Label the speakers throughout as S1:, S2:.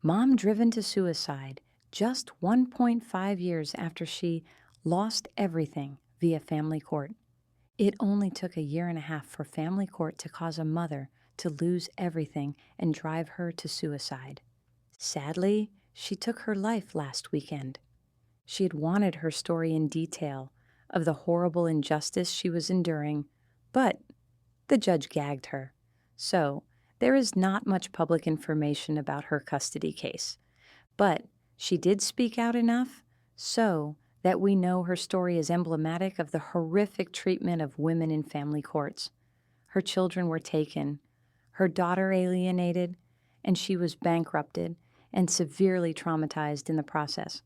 S1: Mom driven to suicide just 1.5 years after she lost everything via family court. It only took a year and a half for family court to cause a mother to lose everything and drive her to suicide. Sadly, she took her life last weekend. She had wanted her story in detail of the horrible injustice she was enduring, but the judge gagged her. So, there is not much public information about her custody case. But she did speak out enough so that we know her story is emblematic of the horrific treatment of women in family courts. Her children were taken, her daughter alienated, and she was bankrupted and severely traumatized in the process.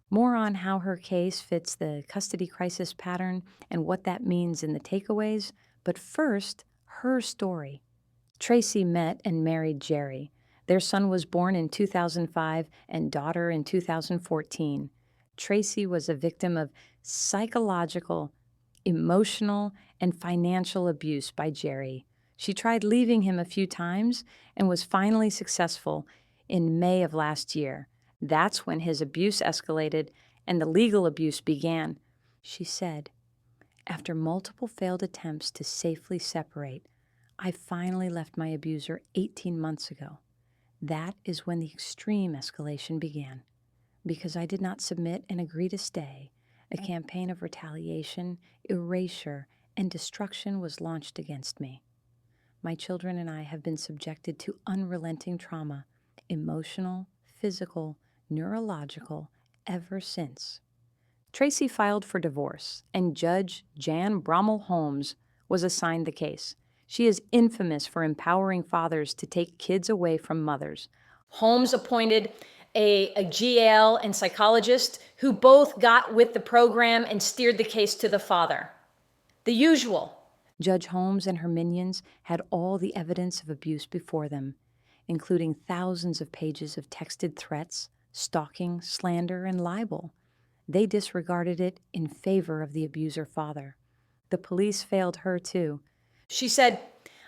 S1: More on how her case fits the custody crisis pattern and what that means in the takeaways, but first, her story. Tracy met and married Jerry. Their son was born in 2005 and daughter in 2014. Tracy was a victim of psychological, emotional, and financial abuse by Jerry. She tried leaving him a few times and was finally successful in May of last year. That's when his abuse escalated and the legal abuse began. She said, "After multiple failed attempts to safely separate, I finally left my abuser 18 months ago. That is when the extreme escalation began. Because I did not submit and agree to stay, a campaign of retaliation, erasure, and destruction was launched against me. My children and I have been subjected to unrelenting trauma, emotional, physical, neurological, ever since." Tracy filed for divorce, and Judge Jan Brommel Holmes was assigned the case. She is infamous for empowering fathers to take kids away from mothers. Holmes appointed a GL and psychologist who both got with the program and steered the case to the father. The usual. Judge Holmes and her minions had all the evidence of abuse before them, including thousands of pages of texted threats, stalking, slander, and libel. They disregarded it in favor of the abuser father. The police failed her too. She said,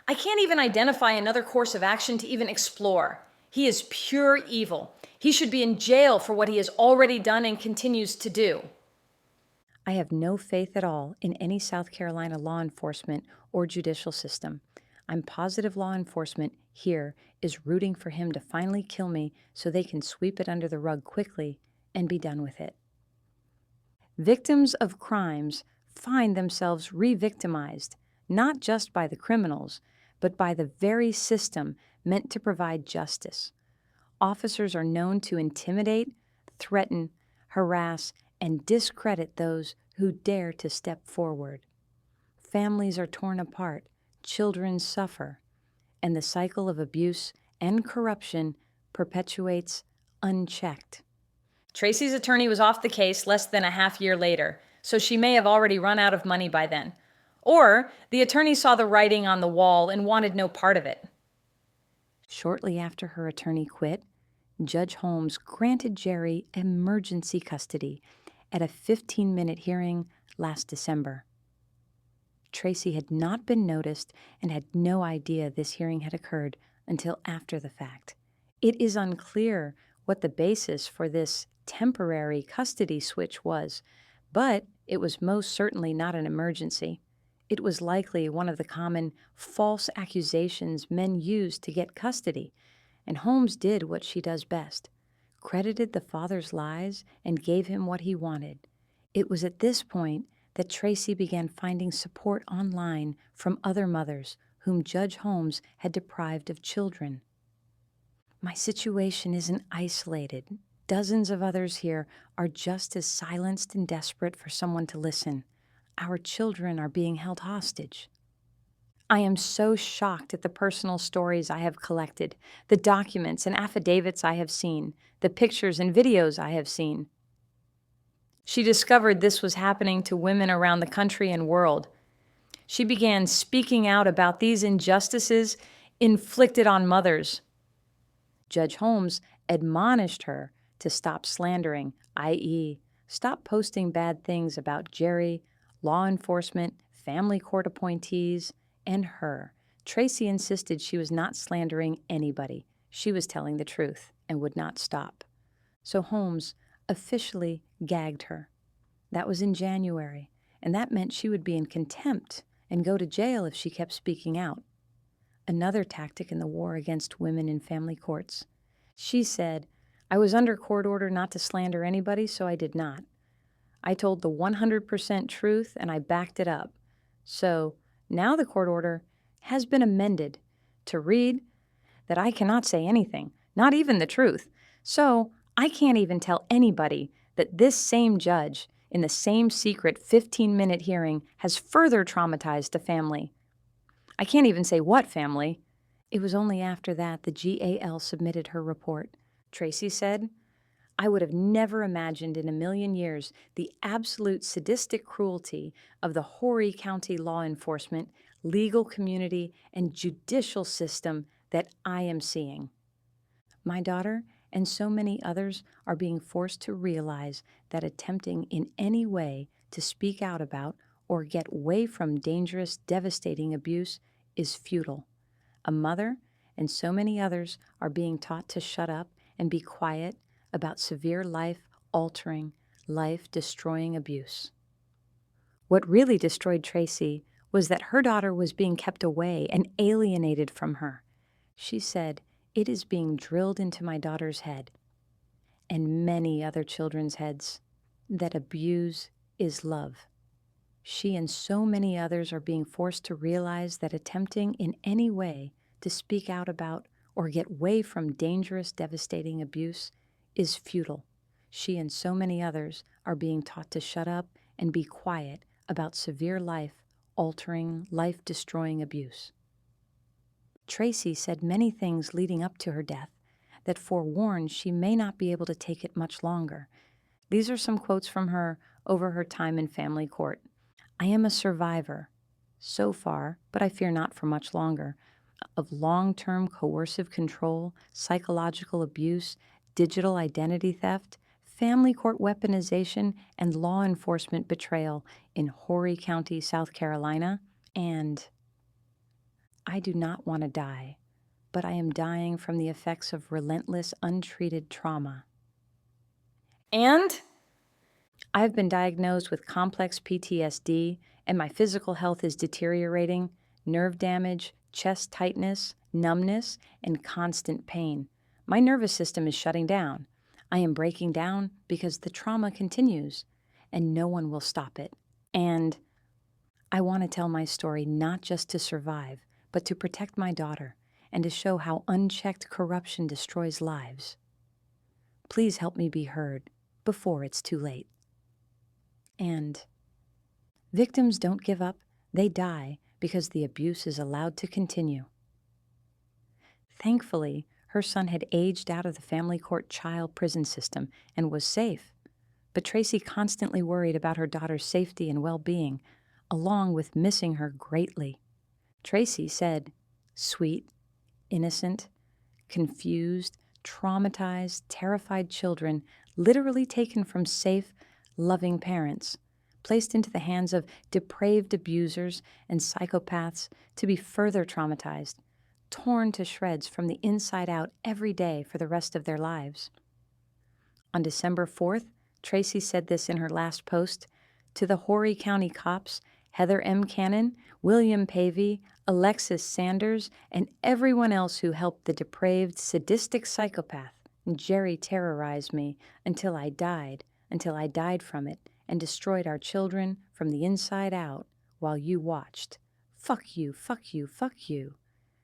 S1: "I can't even identify another course of action to even explore. He is pure evil. He should be in jail for what he has already done and continues to do." I have no faith at all in any South Carolina law enforcement or judicial system. I'm positive law enforcement here is rooting for him to finally kill me so they can sweep it under the rug quickly and be done with it. Victims of crimes find themselves re-victimized, not just by the criminals, but by the very system meant to provide justice. Officers are known to intimidate, threaten, harass, and discredit those who dare to step forward. Families are torn apart, children suffer, and the cycle of abuse and corruption perpetuates unchecked. Tracy's attorney was off the case less than a half year later, so she may have already run out of money by then. Or the attorney saw the writing on the wall and wanted no part of it. Shortly after her attorney quit, Judge Holmes granted Jerry emergency custody at a 15-minute hearing last December. Tracy had not been noticed and had no idea this hearing had occurred until after the fact. It is unclear what the basis for this temporary custody switch was, but it was most certainly not an emergency. It was likely one of the common false accusations men use to get custody, and Holmes did what she does best, credited the father's lies and gave him what he wanted. It was at this point that Tracy began finding support online from other mothers whom Judge Holmes had deprived of children. "My situation isn't isolated. Dozens of others here are just as silenced and desperate for someone to listen. Our children are being held hostage. I am so shocked at the personal stories I have collected, the documents and affidavits I have seen, the pictures and videos I have seen." She discovered this was happening to women around the country and world. She began speaking out about these injustices inflicted on mothers. Judge Holmes admonished her to stop slandering, i.e., stop posting bad things about Jerry, law enforcement, family court appointees, and her. Tracy insisted she was not slandering anybody. She was telling the truth. and would not stop. So Holmes officially gagged her. That was in January, and that meant she would be in contempt and go to jail if she kept speaking out. Another tactic in the war against women in family courts. She said, "I was under court order not to slander anybody, so I did not. I told the 100% truth and I backed it up. So now the court order has been amended to read that I cannot say anything, not even the truth. So I can't even tell anybody that this same judge in the same secret 15-minute hearing has further traumatized a family. I can't even say what family." It was only after that the GAL submitted her report. Tracy said, "I would have never imagined in a million years the absolute sadistic cruelty of the Horry County law enforcement, legal community, and judicial system that I am seeing. My daughter and so many others are being forced to realize that attempting in any way to speak out about or get away from dangerous, devastating abuse is futile. A mother and so many others are being taught to shut up and be quiet about severe life-altering, life-destroying abuse." What really destroyed Tracy was that her daughter was being kept away and alienated from her. She said, "It is being drilled into my daughter's head, and many other children's heads, that abuse is love." She and so many others are being forced to realize that attempting in any way to speak out about or get away from dangerous, devastating abuse is futile. She and so many others are being taught to shut up and be quiet about severe life-altering, life-destroying abuse. Tracy said many things leading up to her death that forewarned she may not be able to take it much longer. These are some quotes from her over her time in family court. "I am a survivor, so far, but I fear not for much longer, of long-term coercive control, psychological abuse, digital identity theft, family court weaponization, and law enforcement betrayal in Horry County, South Carolina, and I do not want to die, but I am dying from the effects of relentless, untreated trauma. And I've been diagnosed with complex PTSD, and my physical health is deteriorating, nerve damage, chest tightness, numbness, and constant pain. My nervous system is shutting down. I am breaking down because the trauma continues, and no one will stop it. And I want to tell my story not just to survive, but to protect my daughter and to show how unchecked corruption destroys lives. Please help me be heard before it's too late." And victims don't give up, they die because the abuse is allowed to continue. Thankfully, her son had aged out of the family court child prison system and was safe, but Tracy constantly worried about her daughter's safety and well-being, along with missing her greatly. Tracy said, "Sweet, innocent, confused, traumatized, terrified children literally taken from safe, loving parents, placed into the hands of depraved abusers and psychopaths to be further traumatized, torn to shreds from the inside out every day for the rest of their lives." On December 4th, Tracy said this in her last post: "To the Horry County cops, Heather M. Cannon, William Pavey, Alexis Sanders, and everyone else who helped the depraved, sadistic psychopath Jerry terrorize me until I died from it, and destroyed our children from the inside out while you watched. Fuck you, fuck you, fuck you."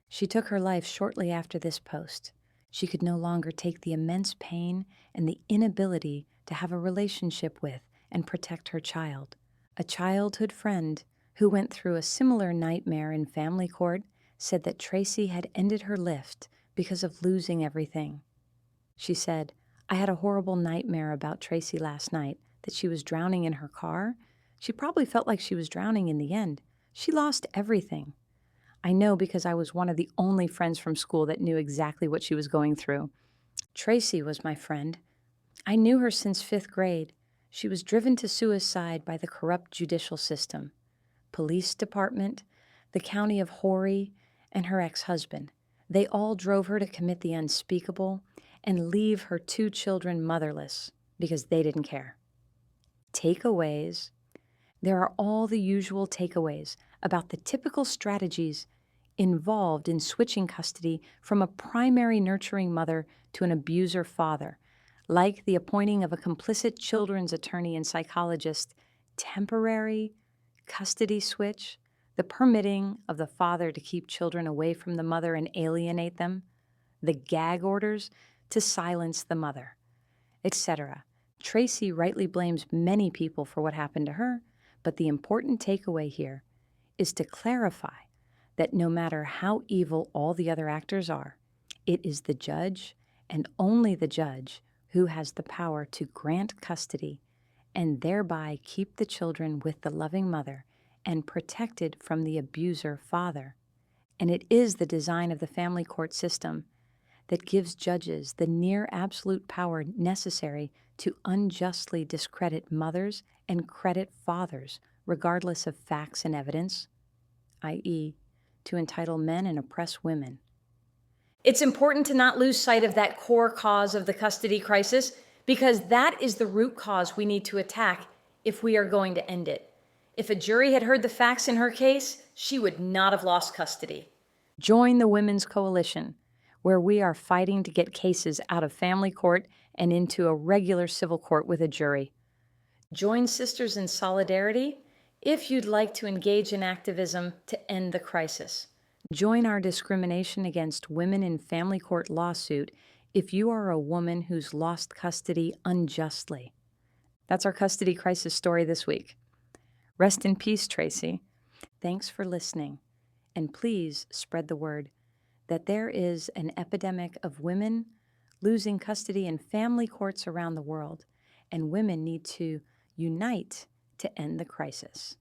S1: She took her life shortly after this post. She could no longer take the immense pain and the inability to have a relationship with and protect her child. A childhood friend who went through a similar nightmare in family court said that Tracy had ended her lift because of losing everything. She said, "I had a horrible nightmare about Tracy last night, that she was drowning in her car. She probably felt like she was drowning in the end. She lost everything. I know because I was one of the only friends from school that knew exactly what she was going through. Tracy was my friend. I knew her since 5th grade. She was driven to suicide by the corrupt judicial system, police department, the county of Horry, and her ex-husband. They all drove her to commit the unspeakable, and leave her 2 children motherless because they didn't care. Takeaways. There are all the usual takeaways about the typical strategies involved in switching custody from a primary nurturing mother to an abuser father, like the appointing of a complicit children's attorney and psychologist, temporary custody switch, the permitting of the father to keep children away from the mother and alienate them, the gag orders to silence the mother, etc. Tracy rightly blames many people for what happened to her, but the important takeaway here is to clarify that no matter how evil all the other actors are, it is the judge, and only the judge, who has the power to grant custody and thereby keep the children with the loving mother and protected from the abuser father. And it is the design of the family court system that gives judges the near absolute power necessary to unjustly discredit mothers and credit fathers, regardless of facts and evidence, i.e., to entitle men and oppress women. It's important to not lose sight of that core cause of the custody crisis, because that is the root cause we need to attack if we are going to end it. If a jury had heard the facts in her case, she would not have lost custody. Join the Women's Coalition, where we are fighting to get cases out of family court and into a regular civil court with a jury. Join Sisters in Solidarity if you'd like to engage in activism to end the crisis. Join our discrimination against women in family court lawsuit if you are a woman who's lost custody unjustly. That's our custody crisis story this week. Rest in peace, Tracy. Thanks for listening, and please spread the word that there is an epidemic of women losing custody in family courts around the world, and women need to unite to end the crisis.